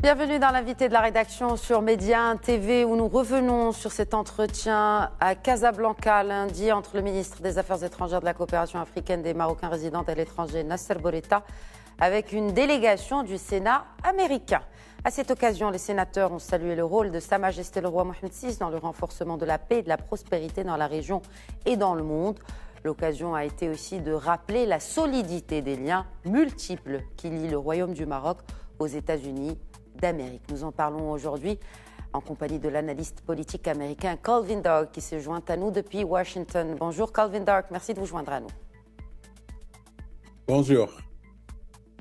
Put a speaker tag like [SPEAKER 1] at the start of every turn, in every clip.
[SPEAKER 1] Bienvenue dans l'invité de la rédaction sur Média TV où nous revenons sur cet entretien à Casablanca lundi entre le ministre des Affaires étrangères de la coopération africaine des Marocains résidant à l'étranger Nasser Bourita avec une délégation du Sénat américain. À cette occasion, les sénateurs ont salué le rôle de Sa Majesté le roi Mohamed VI dans le renforcement de la paix et de la prospérité dans la région et dans le monde. L'occasion a été aussi de rappeler la solidité des liens multiples qui lient le Royaume du Maroc aux États-Unis d'Amérique. Nous en parlons aujourd'hui en compagnie de l'analyste politique américain Calvin Dark qui se joint à nous depuis Washington. Bonjour Calvin Dark, merci de vous joindre à nous.
[SPEAKER 2] Bonjour.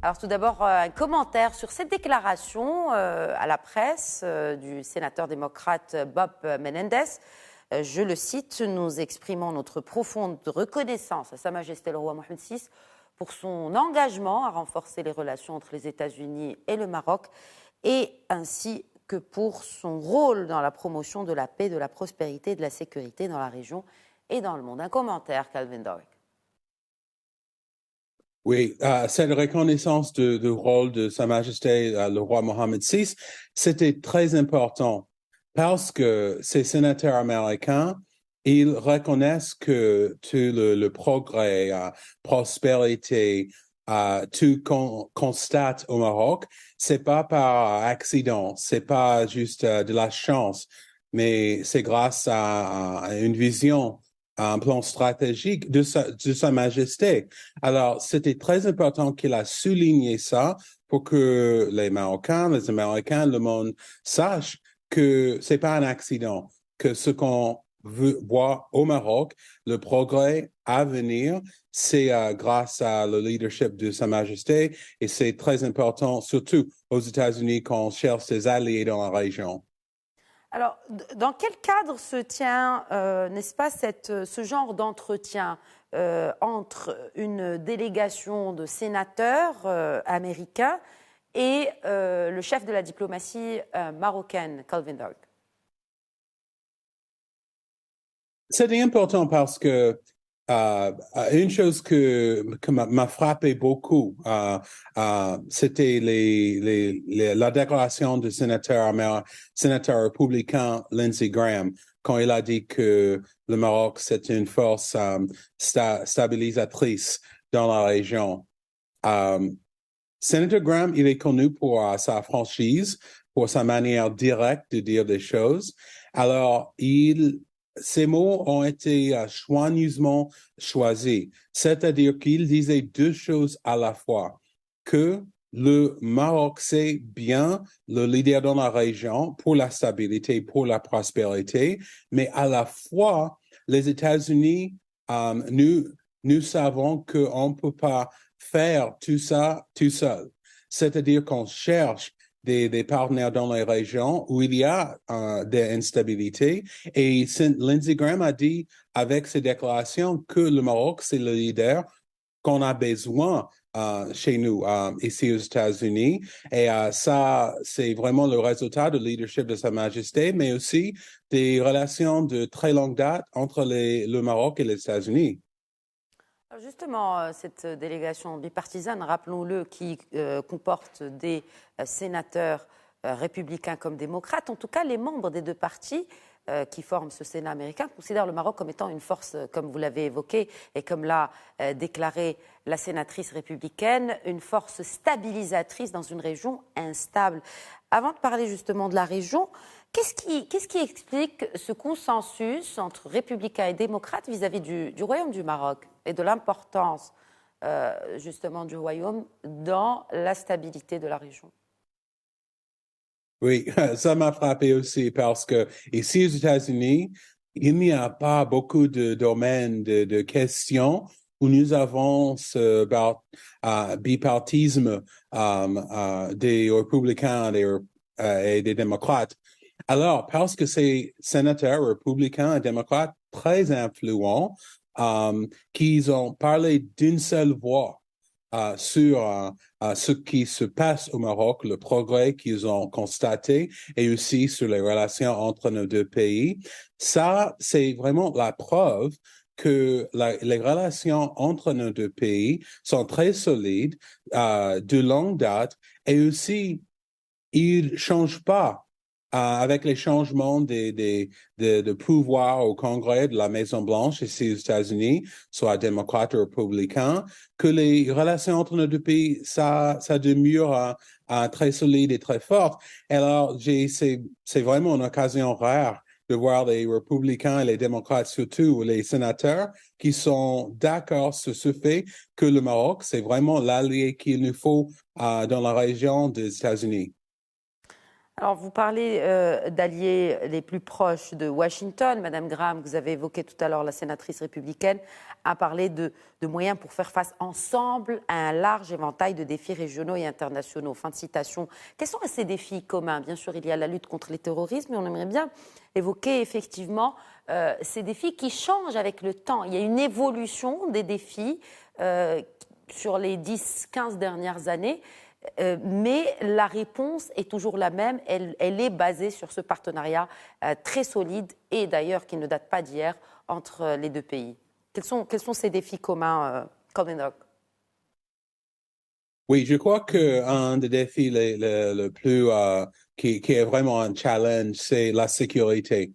[SPEAKER 1] Alors tout d'abord, un commentaire sur cette déclaration à la presse du sénateur démocrate Bob Menendez. Je le cite, nous exprimons notre profonde reconnaissance à Sa Majesté le roi Mohamed VI pour son engagement à renforcer les relations entre les États-Unis et le Maroc et ainsi que pour son rôle dans la promotion de la paix, de la prospérité et de la sécurité dans la région et dans le monde. Un commentaire, Calvin Dark.
[SPEAKER 2] Oui, cette reconnaissance du rôle de Sa Majesté le roi Mohamed VI, c'était très important parce que ces sénateurs américains, ils reconnaissent que tout le progrès, prospérité, tout qu'on constate au Maroc, c'est pas par accident, c'est pas juste de la chance, mais c'est grâce à une vision, un plan stratégique de Sa Majesté. Alors, c'était très important qu'il a souligné ça pour que les Marocains, les Américains, le monde sache que c'est pas un accident, que ce qu'on veut voir au Maroc, le progrès à venir, c'est grâce à le leadership de Sa Majesté et c'est très important, surtout aux États-Unis, quand on cherche des alliés dans la région.
[SPEAKER 1] Alors, dans quel cadre se tient, n'est-ce pas, ce genre d'entretien entre une délégation de sénateurs américains et le chef de la diplomatie marocaine, Calvin Dark?
[SPEAKER 2] C'était important parce que une chose que m'a frappé beaucoup, c'était la déclaration du sénateur républicain Lindsey Graham quand il a dit que le Maroc c'est une force stabilisatrice dans la région. Sénateur Graham, il est connu pour sa franchise, pour sa manière directe de dire des choses. Alors, ces mots ont été soigneusement choisis, c'est-à-dire qu'il disait deux choses à la fois, que le Maroc, c'est bien le leader dans la région pour la stabilité, pour la prospérité, mais à la fois, les États-Unis, nous savons qu'on ne peut pas faire tout ça tout seul. C'est-à-dire qu'on cherche des partenaires dans les régions où il y a des instabilités. Et Lindsey Graham a dit avec ses déclarations que le Maroc, c'est le leader qu'on a besoin chez nous, ici aux États-Unis. Et ça, c'est vraiment le résultat du leadership de Sa Majesté, mais aussi des relations de très longue date entre le Maroc et les États-Unis.
[SPEAKER 1] Justement, cette délégation bipartisane, rappelons-le, qui comporte des sénateurs républicains comme démocrates, en tout cas les membres des deux partis qui forment ce Sénat américain considèrent le Maroc comme étant une force, comme vous l'avez évoqué et comme l'a déclaré la sénatrice républicaine, une force stabilisatrice dans une région instable. Avant de parler justement de la région, qu'est-ce qui explique ce consensus entre républicains et démocrates vis-à-vis du Royaume du Maroc et de l'importance justement du Royaume dans la stabilité de la région?
[SPEAKER 2] Oui, ça m'a frappé aussi parce que ici aux États-Unis, il n'y a pas beaucoup de domaines de questions où nous avons ce bipartisme des républicains et des démocrates. Alors, parce que ces sénateurs républicains et démocrates très influents, qui ont parlé d'une seule voix sur ce qui se passe au Maroc, le progrès qu'ils ont constaté et aussi sur les relations entre nos deux pays. Ça, c'est vraiment la preuve que les relations entre nos deux pays sont très solides, de longue date et aussi il change pas avec les changements de pouvoir au Congrès de la Maison-Blanche ici aux États-Unis, soit démocrate ou républicain, que les relations entre nos deux pays, ça demeure très solide et très forte. Alors, c'est vraiment une occasion rare de voir les républicains et les démocrates, surtout les sénateurs, qui sont d'accord sur ce fait que le Maroc, c'est vraiment l'allié qu'il nous faut dans la région des États-Unis.
[SPEAKER 1] Alors, vous parlez d'alliés les plus proches de Washington. Madame Graham, vous avez évoqué tout à l'heure la sénatrice républicaine, a parlé de moyens pour faire face ensemble à un large éventail de défis régionaux et internationaux. Fin de citation. Quels sont ces défis communs? Bien sûr, il y a la lutte contre les terrorismes, mais on aimerait bien évoquer effectivement ces défis qui changent avec le temps. Il y a une évolution des défis sur les 10-15 dernières années. Mais la réponse est toujours la même, elle est basée sur ce partenariat très solide et d'ailleurs qui ne date pas d'hier entre les deux pays. Quels sont ces défis communs, Colin?
[SPEAKER 2] Oui, je crois qu'un des défis le plus qui est vraiment un challenge, c'est la sécurité.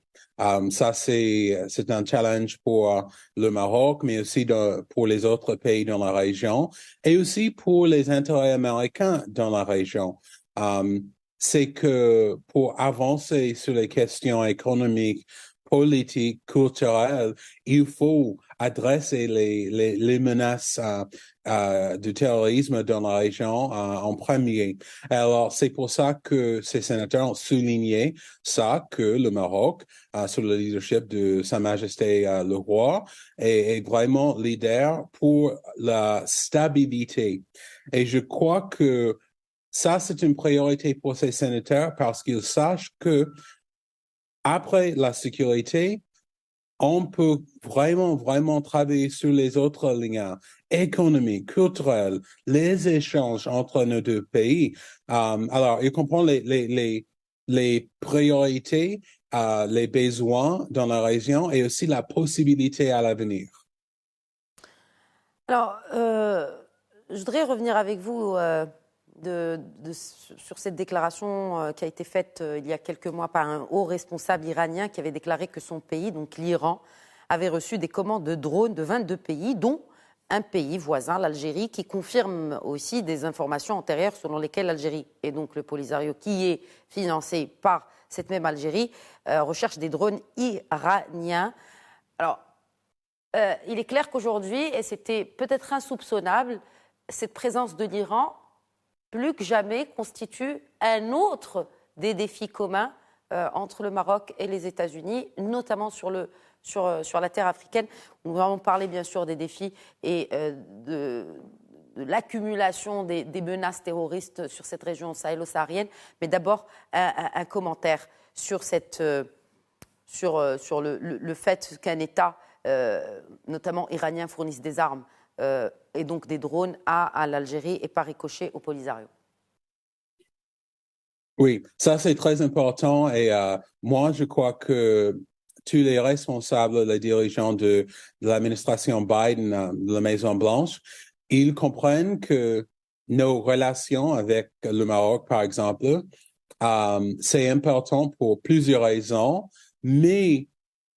[SPEAKER 2] Ça, c'est un challenge pour le Maroc, mais aussi pour les autres pays dans la région et aussi pour les intérêts américains dans la région. C'est que pour avancer sur les questions économiques, politiques, culturelles, il faut adresser les menaces du terrorisme dans la région en premier. Alors, c'est pour ça que ces sénateurs ont souligné ça, que le Maroc, sous le leadership de Sa Majesté le Roi, est vraiment leader pour la stabilité. Et je crois que ça, c'est une priorité pour ces sénateurs parce qu'ils sachent que après la sécurité, on peut vraiment travailler sur les autres liens économiques, culturels, les échanges entre nos deux pays. Alors, il comprend les priorités, les besoins dans la région et aussi la possibilité à l'avenir.
[SPEAKER 1] Alors, je voudrais revenir avec vous sur cette déclaration qui a été faite il y a quelques mois par un haut responsable iranien qui avait déclaré que son pays, donc l'Iran, avait reçu des commandes de drones de 22 pays, dont un pays voisin, l'Algérie, qui confirme aussi des informations antérieures selon lesquelles l'Algérie, et donc le Polisario, qui est financé par cette même Algérie, recherche des drones iraniens. Alors, il est clair qu'aujourd'hui, et c'était peut-être insoupçonnable, cette présence de l'Iran, plus que jamais, constitue un autre des défis communs entre le Maroc et les États-Unis, notamment sur la terre africaine. Nous allons parler bien sûr des défis et de l'accumulation des menaces terroristes sur cette région sahélo-saharienne. Mais d'abord, un commentaire sur le fait qu'un État, notamment iranien, fournisse des armes et donc des drones à l'Algérie et par ricochet au Polisario.
[SPEAKER 2] Oui, ça c'est très important et moi je crois que tous les responsables, les dirigeants de l'administration Biden, de la Maison-Blanche, ils comprennent que nos relations avec le Maroc, par exemple, c'est important pour plusieurs raisons, mais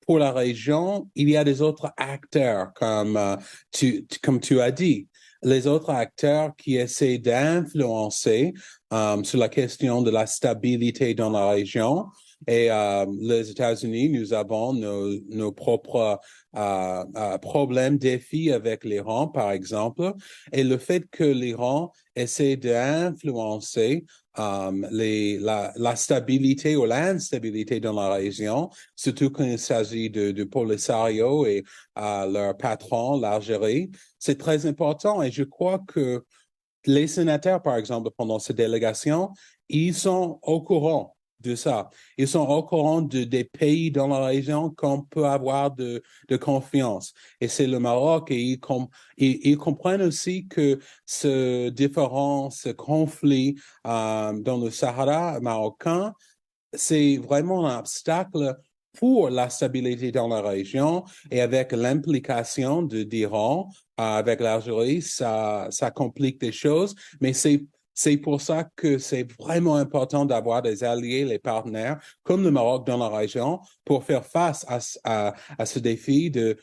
[SPEAKER 2] pour la région, il y a des autres acteurs, comme tu as dit, les autres acteurs qui essaient d'influencer sur la question de la stabilité dans la région. Et les États-Unis, nous avons nos propres problèmes, défis avec l'Iran, par exemple. Et le fait que l'Iran essaie d'influencer la stabilité ou l'instabilité dans la région, surtout quand il s'agit de Polisario et leur patron, l'Algérie, c'est très important. Et je crois que les sénateurs, par exemple, pendant cette délégation, ils sont au courant de ça. Ils sont au courant des pays dans la région qu'on peut avoir de confiance. Et c'est le Maroc et ils comprennent aussi que ce conflit dans le Sahara marocain, c'est vraiment un obstacle pour la stabilité dans la région et avec l'implication d'Iran avec l'Algérie, ça complique des choses, mais c'est C'est pour ça que c'est vraiment important d'avoir des alliés, les partenaires, comme le Maroc dans la région, pour faire face à ce défi de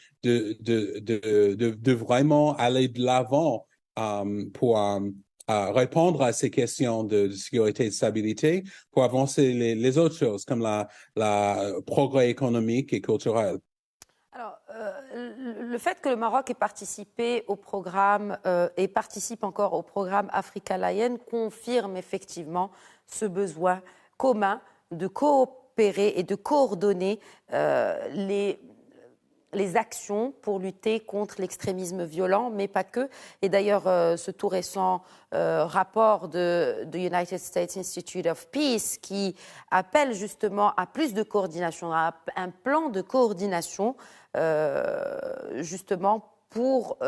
[SPEAKER 2] vraiment aller de l'avant pour répondre à ces questions de sécurité et de stabilité, pour avancer les autres choses, comme la progrès économique et culturel.
[SPEAKER 1] Alors, le fait que le Maroc ait participé au programme et participe encore au programme Africa Lion confirme effectivement ce besoin commun de coopérer et de coordonner les actions pour lutter contre l'extrémisme violent, mais pas que. Et d'ailleurs, ce tout récent rapport de United States Institute of Peace qui appelle justement à plus de coordination, à un plan de coordination justement pour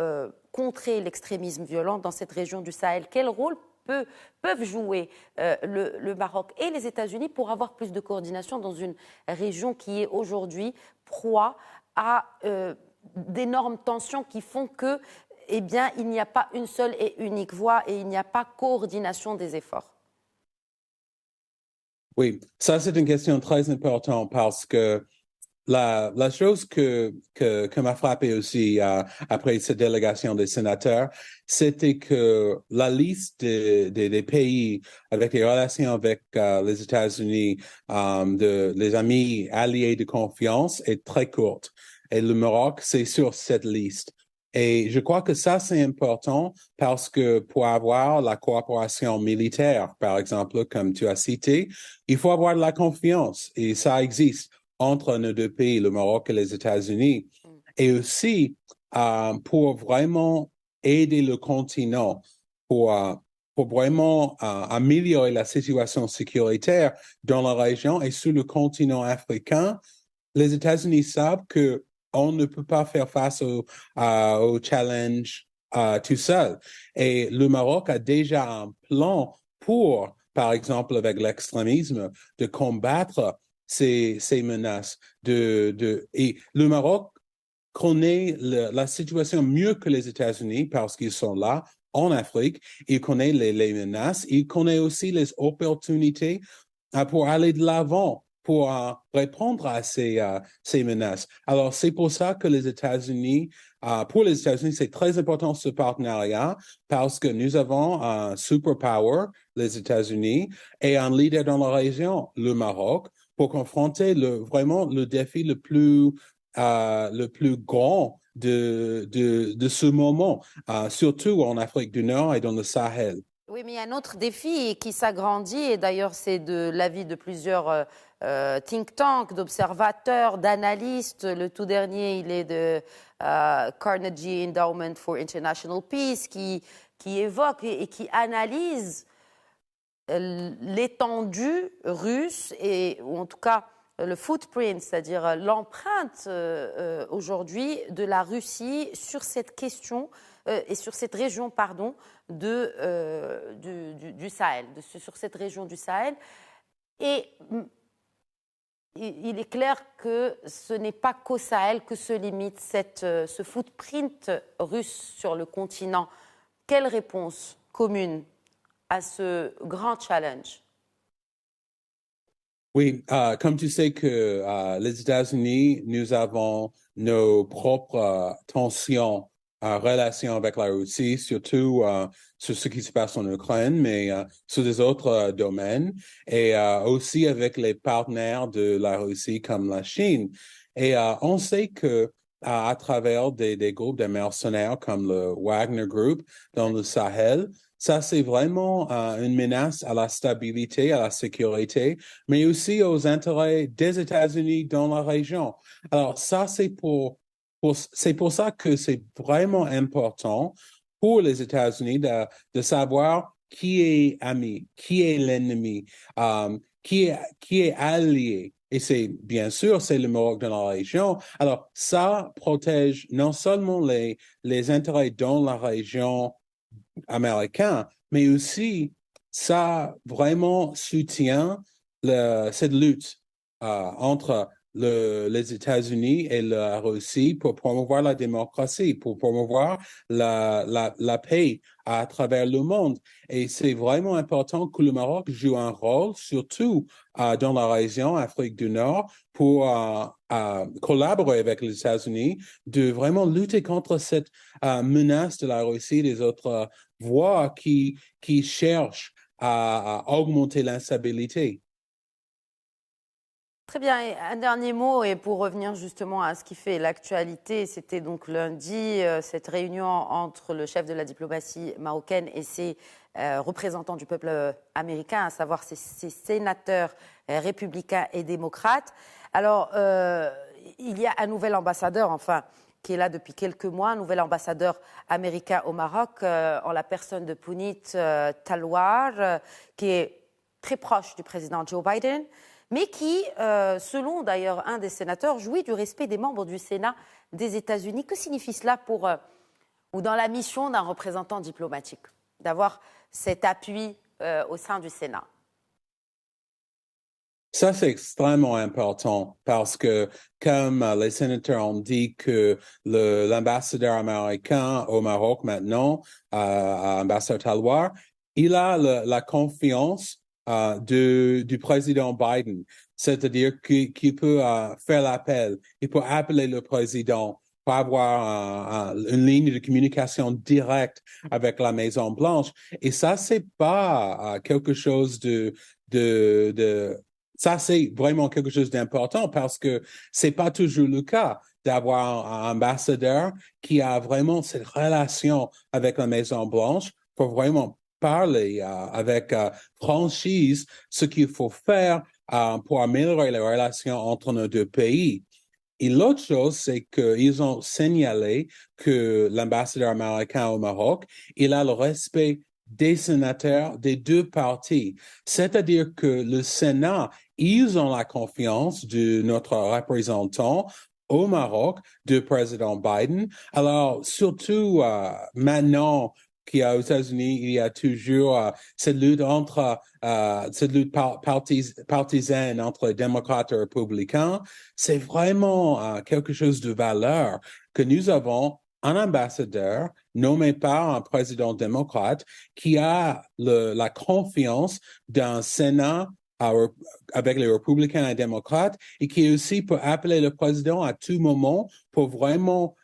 [SPEAKER 1] contrer l'extrémisme violent dans cette région du Sahel. Quel rôle peuvent jouer le Maroc et les États-Unis pour avoir plus de coordination dans une région qui est aujourd'hui proie à d'énormes tensions qui font que, eh bien, il n'y a pas une seule et unique voie et il n'y a pas coordination des efforts?
[SPEAKER 2] Oui, ça c'est une question très importante parce que la chose que m'a frappé aussi après cette délégation des sénateurs, c'était que la liste des pays avec les relations avec les États-Unis, les amis alliés de confiance est très courte. Et le Maroc, c'est sur cette liste. Et je crois que ça, c'est important parce que pour avoir la coopération militaire, par exemple, comme tu as cité, il faut avoir de la confiance et ça existe entre nos deux pays, le Maroc et les États-Unis, et aussi pour vraiment aider le continent, pour vraiment améliorer la situation sécuritaire dans la région et sur le continent africain. Les États-Unis savent que on ne peut pas faire face au challenge tout seul. Et le Maroc a déjà un plan pour, par exemple, avec l'extrémisme, de combattre ces menaces. Et le Maroc connaît la situation mieux que les États-Unis parce qu'ils sont là en Afrique. Il connaît les menaces. Il connaît aussi les opportunités pour aller de l'avant, pour répondre à ces menaces. Alors, c'est pour ça que les États-Unis, pour les États-Unis, c'est très important ce partenariat parce que nous avons un superpower, les États-Unis, et un leader dans la région, le Maroc, pour confronter vraiment le défi le plus grand de ce moment, surtout en Afrique du Nord et dans le Sahel.
[SPEAKER 1] Oui, mais il y a un autre défi qui s'agrandit, et d'ailleurs c'est de l'avis de plusieurs think tanks, d'observateurs, d'analystes. Le tout dernier, il est de Carnegie Endowment for International Peace, qui évoque et qui analyse l'étendue russe, ou en tout cas le footprint, c'est-à-dire l'empreinte aujourd'hui de la Russie sur cette question et sur cette région, pardon, du Sahel, sur cette région du Sahel. Et il est clair que ce n'est pas qu'au Sahel que se limite ce footprint russe sur le continent. Quelle réponse commune à ce grand challenge?
[SPEAKER 2] Oui, comme tu sais que les États-Unis, nous avons nos propres tensions en relation avec la Russie, surtout sur ce qui se passe en Ukraine, mais sur des autres domaines, et aussi avec les partenaires de la Russie comme la Chine. Et on sait que à travers des groupes de mercenaires comme le Wagner Group dans le Sahel, ça, c'est vraiment une menace à la stabilité, à la sécurité, mais aussi aux intérêts des États-Unis dans la région. Alors, ça, c'est c'est pour ça que c'est vraiment important pour les États-Unis de savoir qui est ami, qui est l'ennemi, qui est allié. Et c'est, bien sûr, c'est le Maroc dans la région. Alors, ça protège non seulement les intérêts dans la région américain, mais aussi ça vraiment soutient cette lutte entre les États-Unis et la Russie pour promouvoir la démocratie, pour promouvoir la paix à travers le monde. Et c'est vraiment important que le Maroc joue un rôle, surtout dans la région Afrique du Nord, pour collaborer avec les États-Unis, de vraiment lutter contre cette menace de la Russie et des autres voies qui cherchent à augmenter l'instabilité.
[SPEAKER 1] Très bien. Et un dernier mot, et pour revenir justement à ce qui fait l'actualité, c'était donc lundi, cette réunion entre le chef de la diplomatie marocaine et ses représentants du peuple américain, à savoir ses sénateurs républicains et démocrates. Alors, il y a un nouvel ambassadeur, enfin, qui est là depuis quelques mois, un nouvel ambassadeur américain au Maroc, en la personne de Punit Talwar, qui est très proche du président Joe Biden, mais qui, selon d'ailleurs un des sénateurs, jouit du respect des membres du Sénat des États-Unis. Que signifie cela pour, ou dans la mission d'un représentant diplomatique, d'avoir cet appui au sein du Sénat?
[SPEAKER 2] Ça, c'est extrêmement important parce que, comme les sénateurs ont dit que l'ambassadeur américain au Maroc maintenant, ambassadeur Talwar, il a la confiance du président Biden, c'est-à-dire qu'il peut faire l'appel, il peut appeler le président pour avoir une ligne de communication directe avec la Maison Blanche. Et ça, c'est pas quelque chose ça, c'est vraiment quelque chose d'important parce que c'est pas toujours le cas d'avoir un ambassadeur qui a vraiment cette relation avec la Maison Blanche pour vraiment parler avec franchise ce qu'il faut faire pour améliorer les relations entre nos deux pays. Et l'autre chose, c'est qu'ils ont signalé que l'ambassadeur américain au Maroc, il a le respect des sénateurs des deux partis. C'est-à-dire que le Sénat, ils ont la confiance de notre représentant au Maroc, du président Biden. Alors, surtout maintenant qu'aux États-Unis, il y a toujours cette lutte partisane entre démocrates et républicains. C'est vraiment quelque chose de valeur que nous avons un ambassadeur nommé par un président démocrate qui a la confiance d'un Sénat avec les républicains et démocrates et qui aussi peut appeler le président à tout moment pour vraiment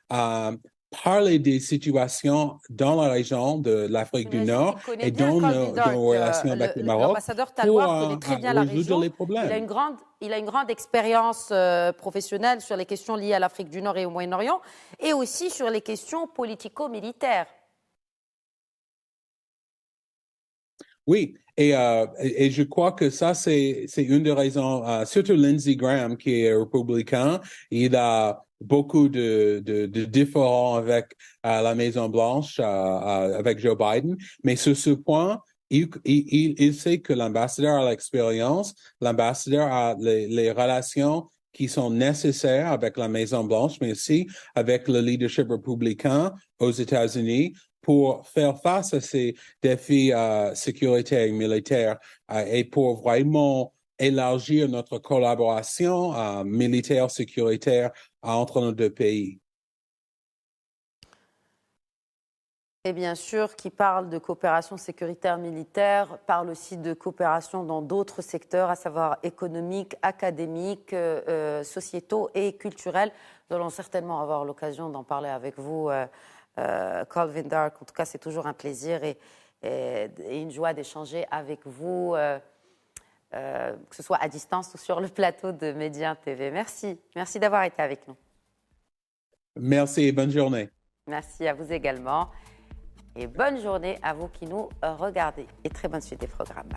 [SPEAKER 2] parler des situations dans la région de l'Afrique du Nord et dans nos relations avec le Maroc.
[SPEAKER 1] L'ambassadeur Talwar connaît très bien la région.
[SPEAKER 2] Les problèmes.
[SPEAKER 1] Il a une grande expérience professionnelle sur les questions liées à l'Afrique du Nord et au Moyen-Orient et aussi sur les questions politico-militaires.
[SPEAKER 2] Oui, et je crois que ça, c'est une des raisons, surtout Lindsey Graham, qui est républicain, il a beaucoup de différends avec la Maison-Blanche, avec Joe Biden, mais sur ce point, il sait que l'ambassadeur a l'expérience, l'ambassadeur a les relations qui sont nécessaires avec la Maison-Blanche, mais aussi avec le leadership républicain aux États-Unis pour faire face à ces défis sécuritaires et militaires et pour vraiment élargir notre collaboration militaire sécuritaire entre nos deux pays.
[SPEAKER 1] Et bien sûr, qui parle de coopération sécuritaire militaire, parle aussi de coopération dans d'autres secteurs, à savoir économiques, académiques, sociétaux et culturels. Nous allons certainement avoir l'occasion d'en parler avec vous, Colvin Dark. En tout cas, c'est toujours un plaisir et une joie d'échanger avec vous, que ce soit à distance ou sur le plateau de Média TV. Merci. Merci d'avoir été avec nous.
[SPEAKER 2] Merci et bonne journée.
[SPEAKER 1] Merci à vous également. Et bonne journée à vous qui nous regardez. Et très bonne suite des programmes.